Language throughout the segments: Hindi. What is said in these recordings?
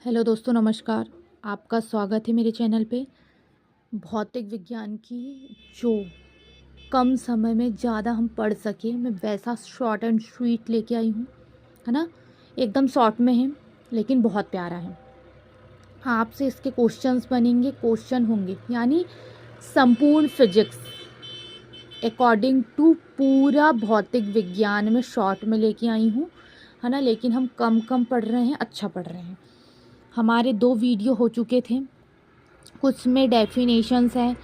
हेलो दोस्तों, नमस्कार। आपका स्वागत है मेरे चैनल पे। भौतिक विज्ञान की जो कम समय में ज़्यादा हम पढ़ सके, मैं वैसा शॉर्ट एंड स्वीट लेके आई हूँ, है ना। एकदम शॉर्ट में है लेकिन बहुत प्यारा है। आपसे इसके क्वेश्चंस बनेंगे, क्वेश्चन होंगे, यानी संपूर्ण फिजिक्स अकॉर्डिंग टू पूरा भौतिक विज्ञान में शॉर्ट में लेके आई हूँ, है ना। लेकिन हम कम कम पढ़ रहे हैं, अच्छा पढ़ रहे हैं। हमारे 2 वीडियो हो चुके थे, कुछ में डेफिनेशंस हैं,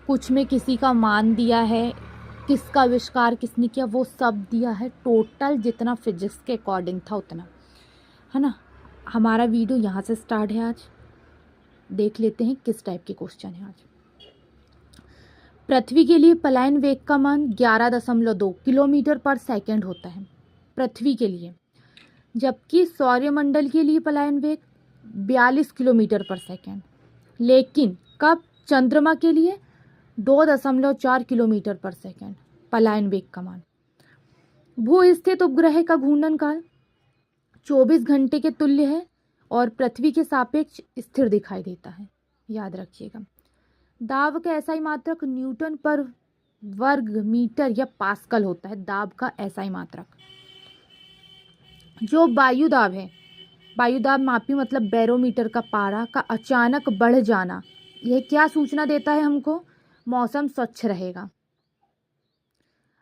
कुछ में किसी का मान दिया है, किसका आविष्कार किसने किया वो सब दिया है। टोटल जितना फिजिक्स के अकॉर्डिंग था उतना, है ना। हमारा वीडियो यहाँ से स्टार्ट है। आज देख लेते हैं किस टाइप के क्वेश्चन है आज। पृथ्वी के लिए पलायन वेग का मान 11.2 किलोमीटर पर सेकेंड होता है, पृथ्वी के लिए। जबकि सौरमंडल के लिए पलायन वेग 42 किलोमीटर पर सेकेंड। लेकिन कब चंद्रमा के लिए 2.4 किलोमीटर पर सेकेंड पलायन वेग का मान। भू स्थित उपग्रह का घूर्णन काल 24 घंटे के तुल्य है और पृथ्वी के सापेक्ष स्थिर दिखाई देता है, याद रखिएगा। दाब का एसआई मात्रक न्यूटन पर वर्ग मीटर या पास्कल होता है। दाब का एसआई मात्रक। जो वायुदाब है, वायुदाब मापी मतलब बैरोमीटर का पारा का अचानक बढ़ जाना, यह क्या सूचना देता है हमको? मौसम स्वच्छ रहेगा।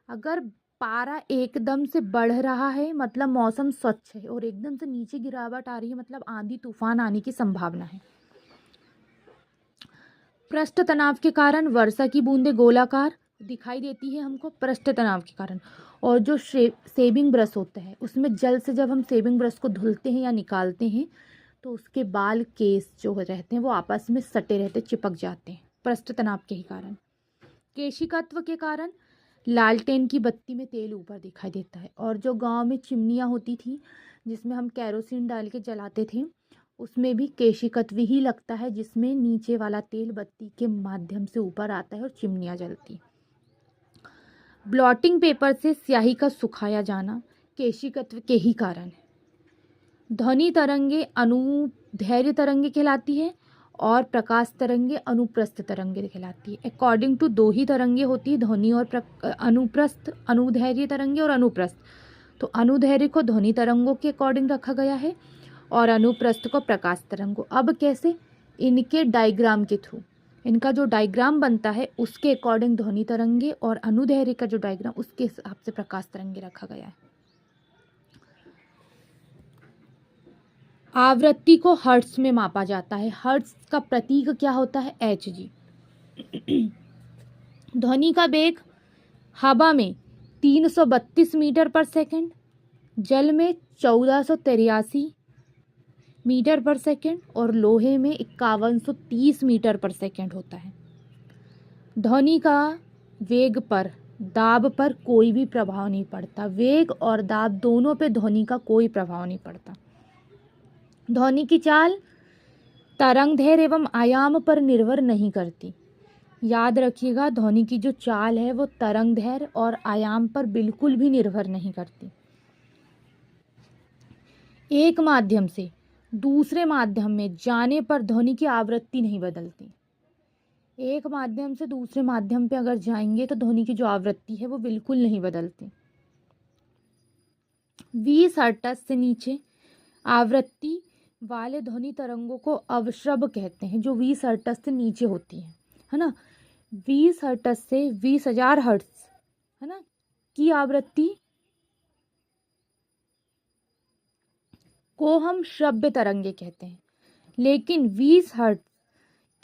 अगर पारा एकदम से बढ़ रहा है मतलब मौसम स्वच्छ है, और एकदम से नीचे गिरावट आ रही है मतलब आंधी तूफान आने की संभावना है। पृष्ठ तनाव के कारण वर्षा की बूंदें गोलाकार दिखाई देती है हमको, पृष्ठ तनाव के कारण। और जो सेविंग ब्रश होता है उसमें जल से जब हम सेविंग ब्रश को धुलते हैं या निकालते हैं तो उसके बाल केस जो रहते हैं वो आपस में सटे रहते, चिपक जाते हैं, पृष्ठ तनाव के ही कारण। केशिकत्व के कारण लालटेन की बत्ती में तेल ऊपर दिखाई देता है। और जो गांव में चिमनियाँ होती थी जिसमें हम कैरोसिन डाल के जलाते थे, उसमें भी केशिकत्व ही लगता है, जिसमें नीचे वाला तेल बत्ती के माध्यम से ऊपर आता है और चिमनियाँ जलती। ब्लॉटिंग पेपर से स्याही का सुखाया जाना केशिकत्व के ही कारण है। ध्वनि तरंगे अनुदैर्घ्य तरंगे कहलाती है और प्रकाश तरंगे अनुप्रस्थ तरंगे कहलाती है। अकॉर्डिंग टू 2 ही तरंगे होती है, ध्वनि और अनुप्रस्थ, अनुदैर्घ्य तरंगे और अनुप्रस्थ। तो अनुदैर्घ्य को ध्वनि तरंगों के अकॉर्डिंग रखा गया है और अनुप्रस्थ को प्रकाश तरंगों। अब कैसे? इनके डायग्राम के थ्रू, इनका जो डायग्राम बनता है उसके अकॉर्डिंग ध्वनि तरंगे और अनुदैर्घ्य का जो डायग्राम उसके हिसाब से प्रकाश तरंगे रखा गया है। आवृत्ति को हर्ट्ज में मापा जाता है। हर्ट्ज का प्रतीक क्या होता है? H G. ध्वनि का वेग हवा में 332 मीटर पर सेकंड, जल में 1483 मीटर पर सेकंड और लोहे में 5130 मीटर पर सेकंड होता है। ध्वनि का वेग पर दाब पर कोई भी प्रभाव नहीं पड़ता। वेग और दाब दोनों पे ध्वनि का कोई प्रभाव नहीं पड़ता। ध्वनि की चाल तरंगदैर्घ्य एवं आयाम पर निर्भर नहीं करती। याद रखिएगा, ध्वनि की जो चाल है वो तरंगदैर्घ्य और आयाम पर बिल्कुल भी निर्भर नहीं करती। एक माध्यम से दूसरे माध्यम में जाने पर ध्वनि की आवृत्ति नहीं बदलती। एक माध्यम से दूसरे माध्यम पे अगर जाएंगे तो ध्वनि की जो आवृत्ति है वो बिल्कुल नहीं बदलती। 20 हर्ट्ज से नीचे आवृत्ति वाले ध्वनि तरंगों को अवश्रव कहते हैं, जो 20 हर्ट्ज से नीचे होती है ना। 20 हर्ट्ज से 20,000 हर्ट्ज, है ना, की आवृत्ति को हम श्रव्य तरंगे कहते हैं। लेकिन 20 हर्ट्ज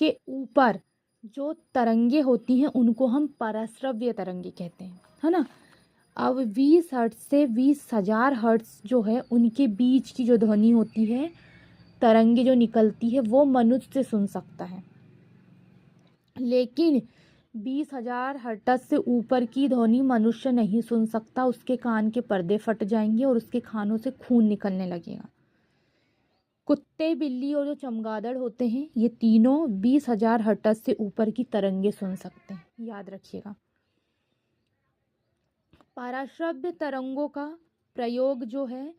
के ऊपर जो तरंगे होती हैं उनको हम पराश्रव्य तरंगे कहते हैं, है ना। अब 20 हर्ट्ज से 20,000 हर्ट्ज जो है उनके बीच की जो ध्वनि होती है, तरंगे जो निकलती है, वो मनुष्य सुन सकता है। लेकिन 20,000 हर्ट्ज से ऊपर की ध्वनि मनुष्य नहीं सुन सकता। उसके कान के पर्दे फट जाएंगे और उसके कानों से खून निकलने लगेगा। कुत्ते, बिल्ली और जो चमगादड़ होते हैं, ये तीनों 20,000 हर्ट्ज से ऊपर की तरंगे सुन सकते हैं, याद रखिएगा। पराश्रव्य तरंगों का प्रयोग जो है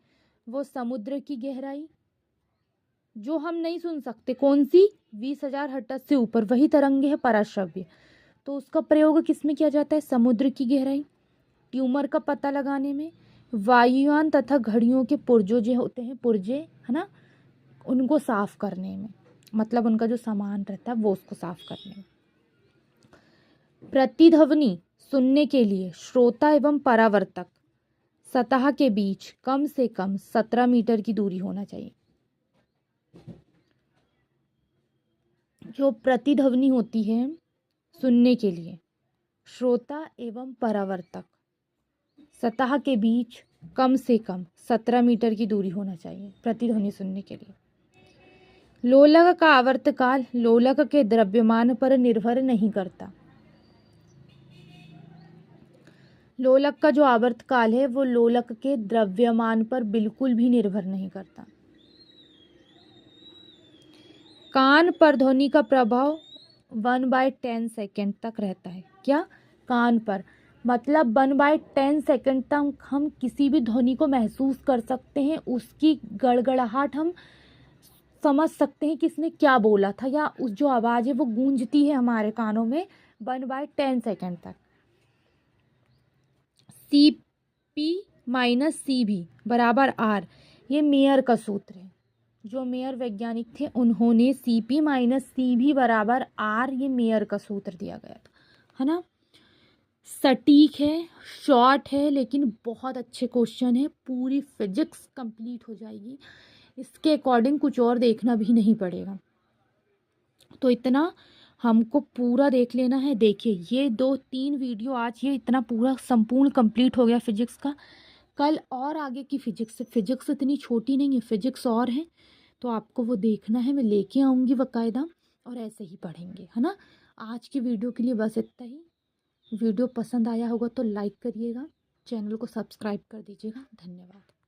वो समुद्र की गहराई, जो हम नहीं सुन सकते, कौन सी? 20,000 हर्ट्ज से ऊपर, वही तरंगे है पराश्रव्य। तो उसका प्रयोग किस में किया जाता है? समुद्र की गहराई, ट्यूमर का पता लगाने में, वायुयान तथा घड़ियों के पुर्जों जो होते हैं, पुर्जे है ना, उनको साफ करने में, मतलब उनका जो सामान रहता है वो उसको साफ करने में। प्रतिध्वनि सुनने के लिए श्रोता एवं परावर्तक सतह के बीच कम से कम 17 मीटर की दूरी होना चाहिए। जो प्रतिध्वनि होती है सुनने के लिए, श्रोता एवं परावर्तक सतह के बीच कम से कम 17 मीटर की दूरी होना चाहिए प्रतिध्वनि सुनने के लिए। लोलक का आवर्तकाल लोलक के द्रव्यमान पर निर्भर नहीं करता। लोलक का जो आवर्तकाल है वो लोलक के द्रव्यमान पर बिल्कुल भी निर्भर नहीं करता। कान पर ध्वनि का प्रभाव 1/10 सेकेंड तक रहता है। क्या? कान पर, मतलब 1/10 सेकेंड तक हम किसी भी ध्वनि को महसूस कर सकते हैं, उसकी गड़गड़ाहट हम समझ सकते हैं किसने क्या बोला था, या उस जो आवाज़ है वो गूंजती है हमारे कानों में 1/10 सेकेंड तक। CP-CV बराबर R, ये मेयर का सूत्र है। जो मेयर वैज्ञानिक थे उन्होंने CP-CV बराबर R, ये मेयर का सूत्र दिया गया था, है ना। सटीक है, शॉर्ट है, लेकिन बहुत अच्छे क्वेश्चन है। पूरी फिजिक्स कंप्लीट हो जाएगी इसके अकॉर्डिंग, कुछ और देखना भी नहीं पड़ेगा। तो इतना हमको पूरा देख लेना है। देखिए ये 2-3 वीडियो आज ये इतना पूरा संपूर्ण कंप्लीट हो गया फिजिक्स का। कल और आगे की फिजिक्स इतनी छोटी नहीं है, फिजिक्स और है, तो आपको वो देखना है। मैं लेके आऊँगी बाकायदा, और ऐसे ही पढ़ेंगे, है ना। आज की वीडियो के लिए बस इतना ही। वीडियो पसंद आया होगा तो लाइक करिएगा, चैनल को सब्सक्राइब कर दीजिएगा। धन्यवाद।